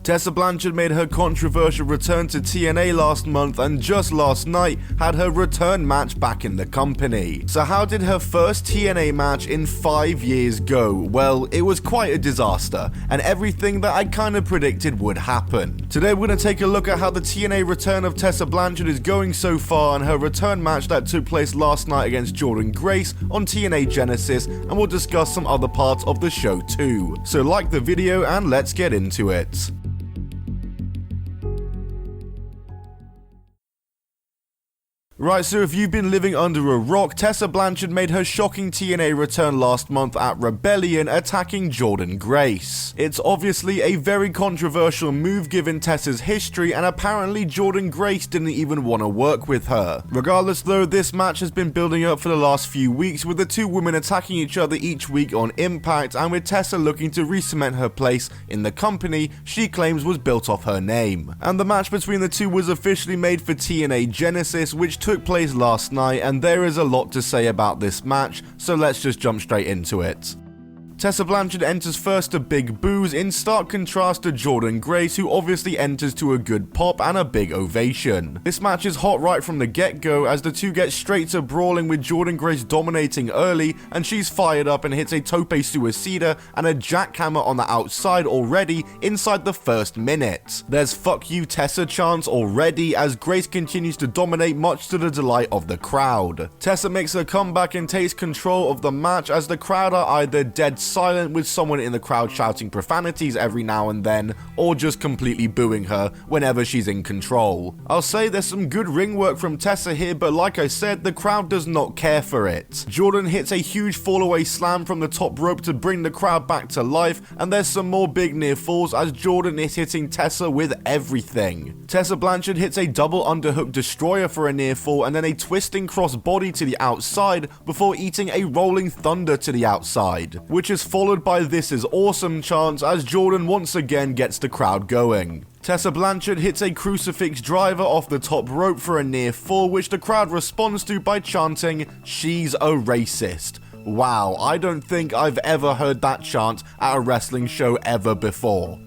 Tessa Blanchard made her controversial return to TNA last month and just last night had her return match back in the company. So how did her first TNA match in 5 years go? Well, it was quite a disaster and everything that I kind of predicted would happen. Today we're going to take a look at how the TNA return of Tessa Blanchard is going so far and her return match that took place last night against Jordynne Grace on TNA Genesis, and we'll discuss some other parts of the show too. So like the video and let's get into it. Right, so if you've been living under a rock, Tessa Blanchard made her shocking TNA return last month at Rebellion, attacking Jordynne Grace. It's obviously a very controversial move given Tessa's history, and apparently Jordynne Grace didn't even want to work with her. Regardless though, this match has been building up for the last few weeks, with the two women attacking each other each week on Impact, and with Tessa looking to re-cement her place in the company she claims was built off her name. And the match between the two was officially made for TNA Genesis, which took place last night, and there is a lot to say about this match, so let's just jump straight into it. Tessa Blanchard enters first to big boos, in stark contrast to Jordynne Grace, who obviously enters to a good pop and a big ovation. This match is hot right from the get-go, as the two get straight to brawling, with Jordynne Grace dominating early, and she's fired up and hits a tope suicida and a jackhammer on the outside already inside the first minute. There's fuck you Tessa chants already, as Grace continues to dominate, much to the delight of the crowd. Tessa makes her comeback and takes control of the match, as the crowd are either dead silent with someone in the crowd shouting profanities every now and then, or just completely booing her whenever she's in control. I'll say there's some good ring work from Tessa here, but like I said, the crowd does not care for it. Jordynne hits a huge fall away slam from the top rope to bring the crowd back to life, and there's some more big near falls as Jordynne is hitting Tessa with everything. Tessa Blanchard hits a double underhook destroyer for a near fall, and then a twisting cross body to the outside before eating a rolling thunder to the outside, which is followed by "This is awesome" chants as Jordynne once again gets the crowd going. Tessa Blanchard hits a crucifix driver off the top rope for a near fall, which the crowd responds to by chanting "She's a racist." Wow, I don't think I've ever heard that chant at a wrestling show ever before.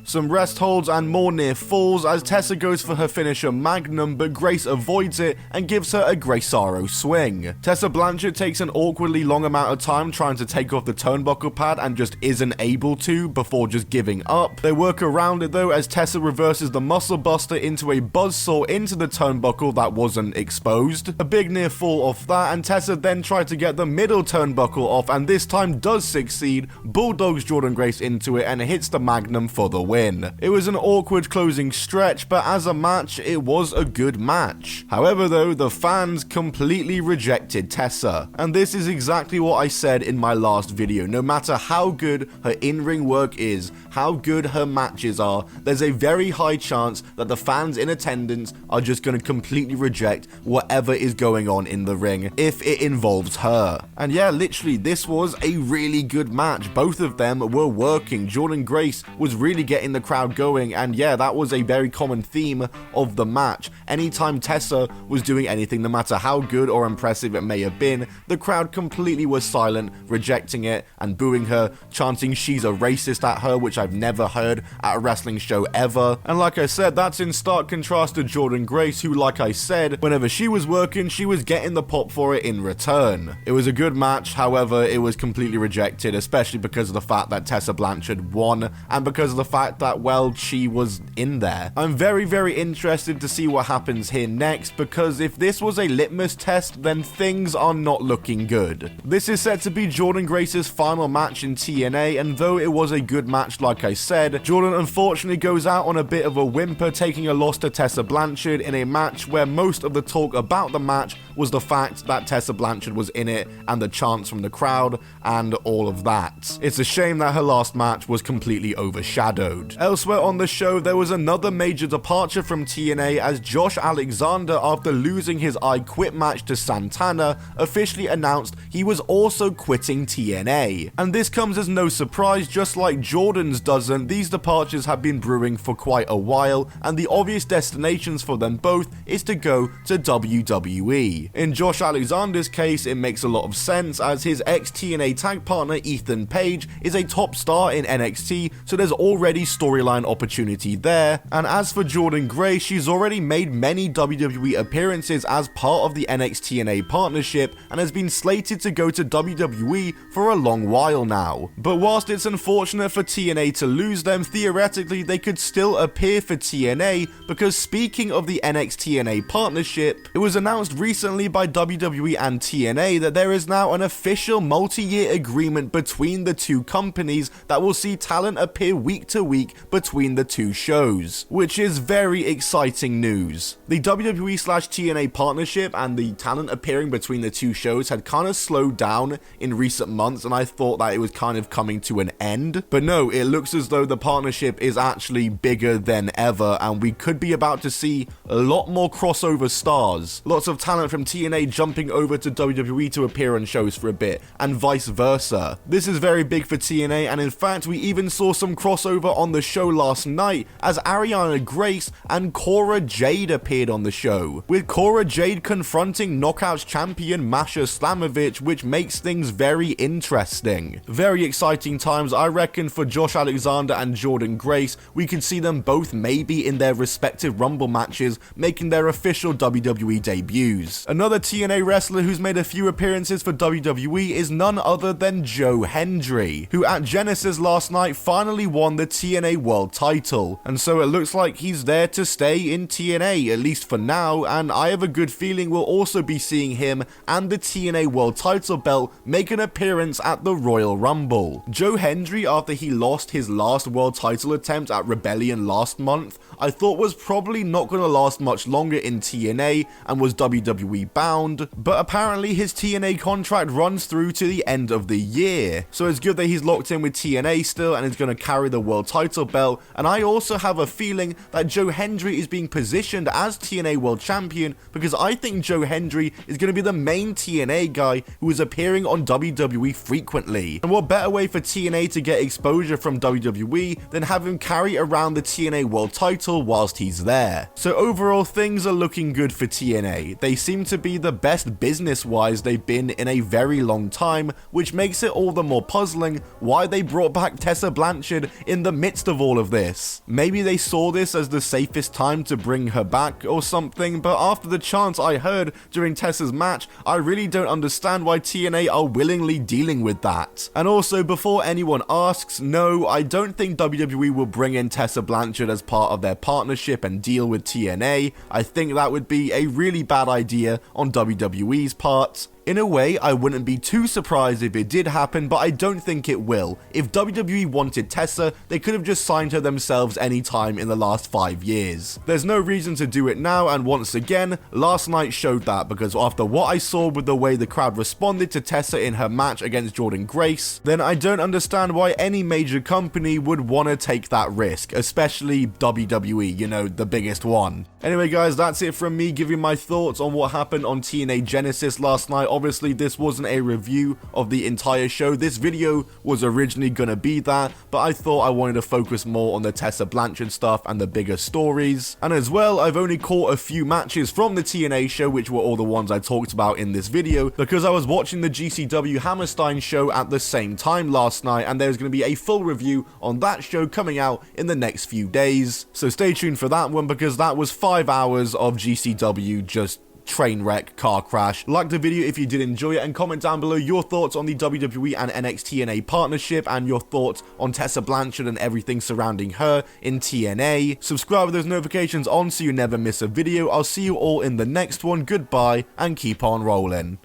Some rest holds and more near falls as Tessa goes for her finisher Magnum, but Grace avoids it and gives her a Grace-Aro swing. Tessa Blanchard takes an awkwardly long amount of time trying to take off the turnbuckle pad and just isn't able to before just giving up. They work around it though, as Tessa reverses the muscle buster into a buzzsaw into the turnbuckle that wasn't exposed. A big near fall off that, and Tessa then tried to get the middle turnbuckle off, and this time does succeed, bulldogs Jordynne Grace into it and hits the Magnum for the win. It was an awkward closing stretch, but as a match, it was a good match. However though, the fans completely rejected Tessa, and this is exactly what I said in my last video. No matter how good her in-ring work is, how good her matches are, there's a very high chance that the fans in attendance are just going to completely reject whatever is going on in the ring if it involves her. And yeah, literally, this was a really good match. Both of them were working. Jordynne Grace was really getting the crowd going, and yeah, that was a very common theme of the match. Anytime Tessa was doing anything, no matter how good or impressive it may have been, the crowd completely was silent, rejecting it and booing her, chanting "she's a racist" at her, which I've never heard at a wrestling show ever. And like I said, that's in stark contrast to Jordynne Grace, who, like I said, whenever she was working, she was getting the pop for it in return. It was a good match, however, it was completely rejected, especially because of the fact that Tessa Blanchard won, and because of the fact that, well, she was in there. I'm very, very interested to see what happens here next, because if this was a litmus test, then things are not looking good. This is set to be Jordynne Grace's final match in TNA, and though it was a good match like I said, Jordynne unfortunately goes out on a bit of a whimper, taking a loss to Tessa Blanchard in a match where most of the talk about the match was the fact that Tessa Blanchard was in it and the chants from the crowd and all of that. It's a shame that her last match was completely overshadowed. episode. Elsewhere on the show, there was another major departure from TNA as Josh Alexander, after losing his I Quit match to Santana, officially announced he was also quitting TNA. And this comes as no surprise, just like Jordynne's doesn't. These departures have been brewing for quite a while, and the obvious destinations for them both is to go to WWE. In Josh Alexander's case, it makes a lot of sense as his ex-TNA tag partner Ethan Page is a top star in NXT, so there's already storyline opportunity there. And as for Jordynne Grace, she's already made many WWE appearances as part of the NXT-TNA partnership and has been slated to go to WWE for a long while now. But whilst it's unfortunate for TNA to lose them, theoretically they could still appear for TNA, because speaking of the NXT-TNA partnership, it was announced recently by WWE and TNA that there is now an official multi-year agreement between the two companies that will see talent appear week to week between the two shows, which is very exciting news. The WWE/TNA partnership and the talent appearing between the two shows had kind of slowed down in recent months, and I thought that it was kind of coming to an end. But no, it looks as though the partnership is actually bigger than ever, and we could be about to see a lot more crossover stars. Lots of talent from TNA jumping over to WWE to appear on shows for a bit, and vice versa. This is very big for TNA, and in fact we even saw some crossover on the show last night as Ariana Grace and Cora Jade appeared on the show, with Cora Jade confronting Knockouts champion Masha Slamovich, which makes things very interesting. Very exciting times, I reckon, for Josh Alexander and Jordynne Grace. We could see them both maybe in their respective Rumble matches, making their official WWE debuts. Another TNA wrestler who's made a few appearances for WWE is none other than Joe Hendry, who at Genesis last night finally won the TNA World title, and so it looks like he's there to stay in TNA, at least for now, and I have a good feeling we'll also be seeing him and the TNA World title belt make an appearance at the Royal Rumble. Joe Hendry, after he lost his last world title attempt at Rebellion last month, I thought was probably not going to last much longer in TNA and was WWE bound, but apparently his TNA contract runs through to the end of the year, so it's good that he's locked in with TNA still and is going to carry the world title belt. And I also have a feeling that Joe Hendry is being positioned as TNA World Champion, because I think Joe Hendry is going to be the main TNA guy who is appearing on WWE frequently. And what better way for TNA to get exposure from WWE than have him carry around the TNA World title whilst he's there. So overall, things are looking good for TNA. They seem to be the best business-wise they've been in a very long time, which makes it all the more puzzling why they brought back Tessa Blanchard in the midst of all of this. Maybe they saw this as the safest time to bring her back or something, but after the chants I heard during Tessa's match, I really don't understand why TNA are willingly dealing with that. And also, before anyone asks, no, I don't think WWE will bring in Tessa Blanchard as part of their partnership and deal with TNA. I think that would be a really bad idea on WWE's part. In a way, I wouldn't be too surprised if it did happen, but I don't think it will. If WWE wanted Tessa, they could have just signed her themselves anytime in the last 5 years. There's no reason to do it now, and once again, last night showed that, because after what I saw with the way the crowd responded to Tessa in her match against Jordynne Grace, then I don't understand why any major company would want to take that risk, especially WWE, you know, the biggest one. Anyway guys, that's it from me giving my thoughts on what happened on TNA Genesis last night. Obviously, this wasn't a review of the entire show. This video was originally gonna be that, but I thought I wanted to focus more on the Tessa Blanchard stuff and the bigger stories. And as well, I've only caught a few matches from the TNA show, which were all the ones I talked about in this video, because I was watching the GCW Hammerstein show at the same time last night, and there's gonna be a full review on that show coming out in the next few days. So stay tuned for that one, because that was 5 hours of GCW just train wreck, car crash. Like the video if you did enjoy it, and comment down below your thoughts on the WWE and NXT-TNA partnership and your thoughts on Tessa Blanchard and everything surrounding her in TNA. Subscribe with those notifications on so you never miss a video. I'll see you all in the next one. Goodbye and keep on rolling.